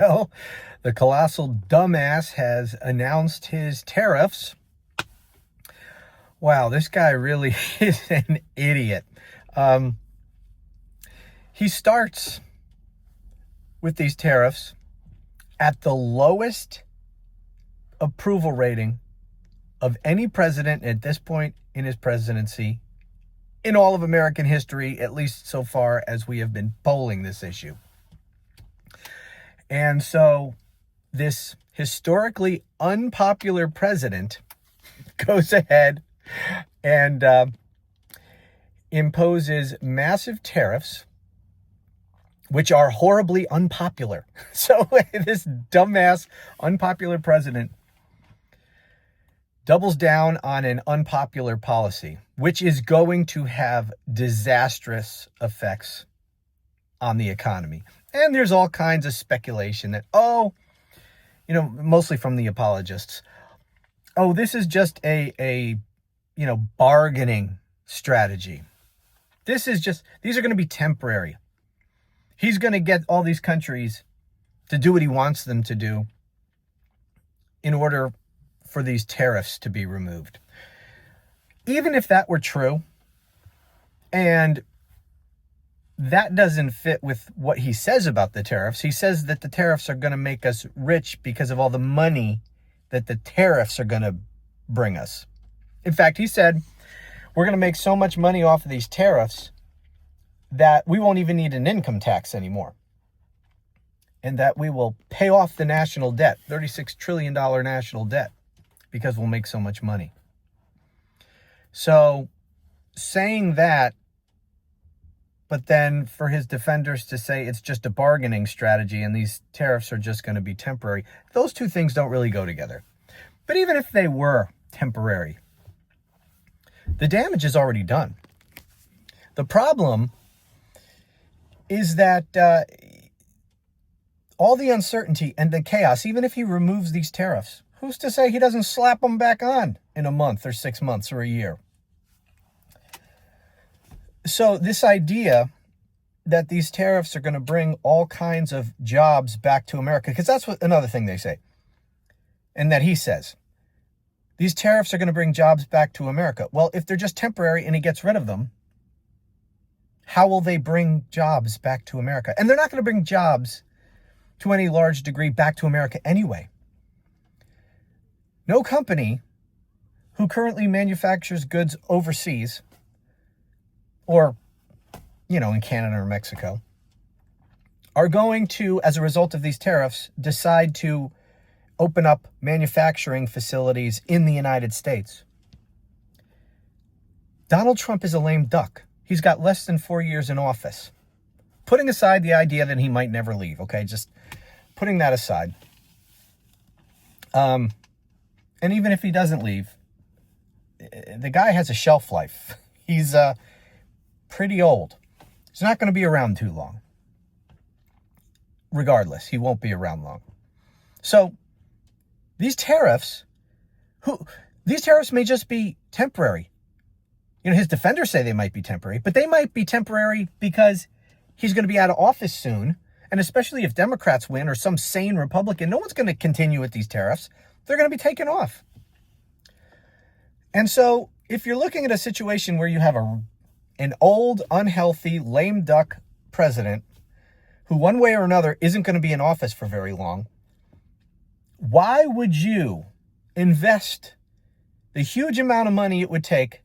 Well, the colossal dumbass has announced his tariffs. Wow, this guy really is an idiot. He starts with these tariffs at the lowest approval rating of any president at this point in his presidency in all of American history, at least so far as we have been polling this issue. And so this historically unpopular president goes ahead and imposes massive tariffs, which are horribly unpopular. So this dumbass, unpopular president doubles down on an unpopular policy, which is going to have disastrous effects on the economy. And there's all kinds of speculation that, mostly from the apologists, this is just a bargaining strategy. These are going to be temporary. He's going to get all these countries to do what he wants them to do in order for these tariffs to be removed. Even if that were true, and that doesn't fit with what he says about the tariffs. He says that the tariffs are going to make us rich because of all the money that the tariffs are going to bring us. In fact, he said, we're going to make so much money off of these tariffs that we won't even need an income tax anymore. And that we will pay off the national debt, $36 trillion national debt, because we'll make so much money. So saying that, but then for his defenders to say it's just a bargaining strategy and these tariffs are just going to be temporary, those two things don't really go together. But even if they were temporary, the damage is already done. The problem is that all the uncertainty and the chaos, even if he removes these tariffs, who's to say he doesn't slap them back on in a month or 6 months or a year? So this idea that these tariffs are going to bring all kinds of jobs back to America, because that's another thing they say, and that he says, these tariffs are going to bring jobs back to America. Well, if they're just temporary and he gets rid of them, how will they bring jobs back to America? And they're not going to bring jobs to any large degree back to America anyway. No company who currently manufactures goods overseas, or, in Canada or Mexico, are going to, as a result of these tariffs, decide to open up manufacturing facilities in the United States. Donald Trump is a lame duck. He's got less than 4 years in office. Putting aside the idea that he might never leave, okay? Just putting that aside. And even if he doesn't leave, the guy has a shelf life. He's pretty old. He's not going to be around too long. Regardless, he won't be around long. So these tariffs may just be temporary. His defenders say they might be temporary, but they might be temporary because he's going to be out of office soon. And especially if Democrats win or some sane Republican, no one's going to continue with these tariffs. They're going to be taken off. And so if you're looking at a situation where you have an old, unhealthy, lame duck president who one way or another isn't going to be in office for very long, why would you invest the huge amount of money it would take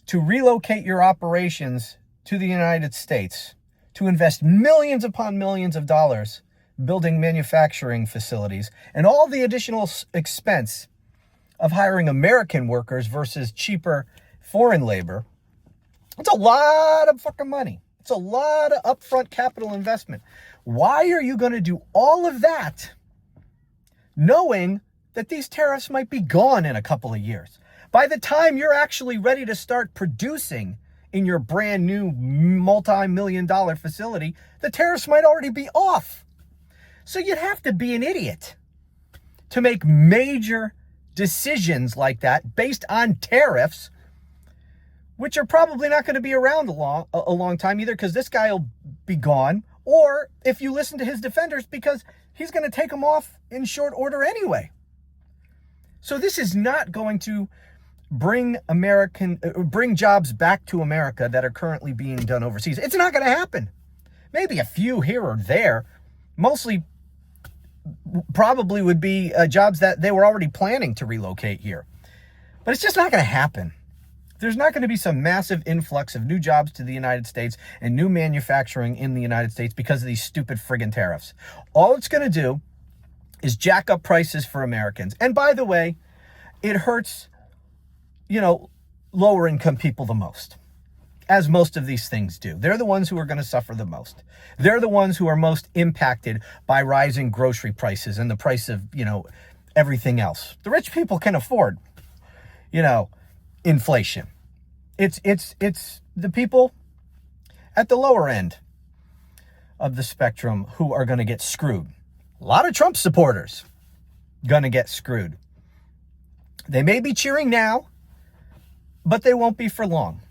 to relocate your operations to the United States, to invest millions upon millions of dollars building manufacturing facilities, and all the additional expense of hiring American workers versus cheaper foreign labor? It's a lot of fucking money. It's a lot of upfront capital investment. Why are you going to do all of that knowing that these tariffs might be gone in a couple of years? By the time you're actually ready to start producing in your brand new multi-million-dollar facility, the tariffs might already be off. So you'd have to be an idiot to make major decisions like that based on tariffs, which are probably not going to be around a long time either, because this guy will be gone, or if you listen to his defenders, because he's going to take them off in short order anyway. So this is not going to bring jobs back to America that are currently being done overseas. It's not going to happen. Maybe a few here or there, mostly probably would be jobs that they were already planning to relocate here. But it's just not going to happen. There's not going to be some massive influx of new jobs to the United States and new manufacturing in the United States because of these stupid friggin' tariffs. All it's going to do is jack up prices for Americans. And by the way, it hurts, lower income people the most, as most of these things do. They're the ones who are going to suffer the most. They're the ones who are most impacted by rising grocery prices and the price of, everything else. The rich people can afford, inflation. It's the people at the lower end of the spectrum who are going to get screwed. A lot of Trump supporters going to get screwed. They may be cheering now, but they won't be for long.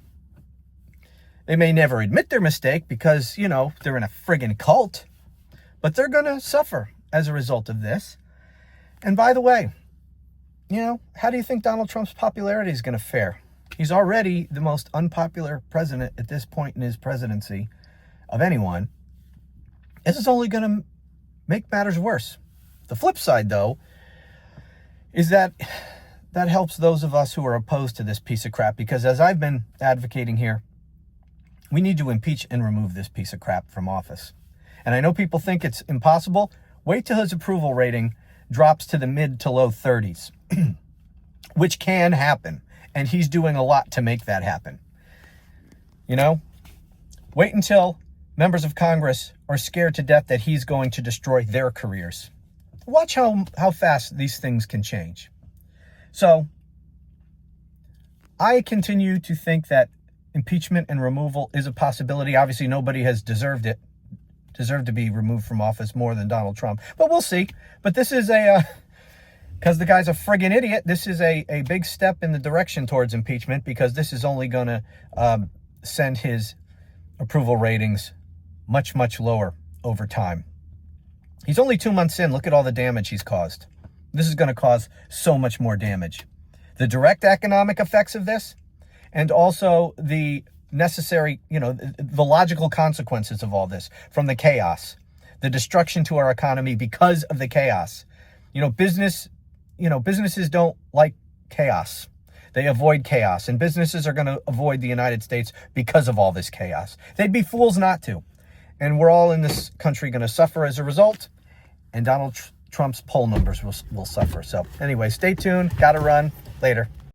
They may never admit their mistake because, they're in a friggin' cult, but they're going to suffer as a result of this. And by the way, how do you think Donald Trump's popularity is going to fare? He's already the most unpopular president at this point in his presidency of anyone. This is only going to make matters worse. The flip side, though, is that helps those of us who are opposed to this piece of crap, because as I've been advocating here, we need to impeach and remove this piece of crap from office. And I know people think it's impossible. Wait till his approval rating drops to the mid to low 30s, which can happen. And he's doing a lot to make that happen. Wait until members of Congress are scared to death that he's going to destroy their careers. Watch how fast these things can change. So I continue to think that impeachment and removal is a possibility. Obviously, nobody has deserved to be removed from office more than Donald Trump. But we'll see. But this is because the guy's a friggin' idiot, this is a big step in the direction towards impeachment, because this is only going to send his approval ratings much, much lower over time. He's only 2 months in. Look at all the damage he's caused. This is going to cause so much more damage. The direct economic effects of this, and also the necessary, the logical consequences of all this from the chaos, the destruction to our economy because of the chaos. Businesses don't like chaos. They avoid chaos, and businesses are going to avoid the United States because of all this chaos. They'd be fools not to. And we're all in this country going to suffer as a result, and Donald Trump's poll numbers will suffer. So anyway, stay tuned. Got to run. Later.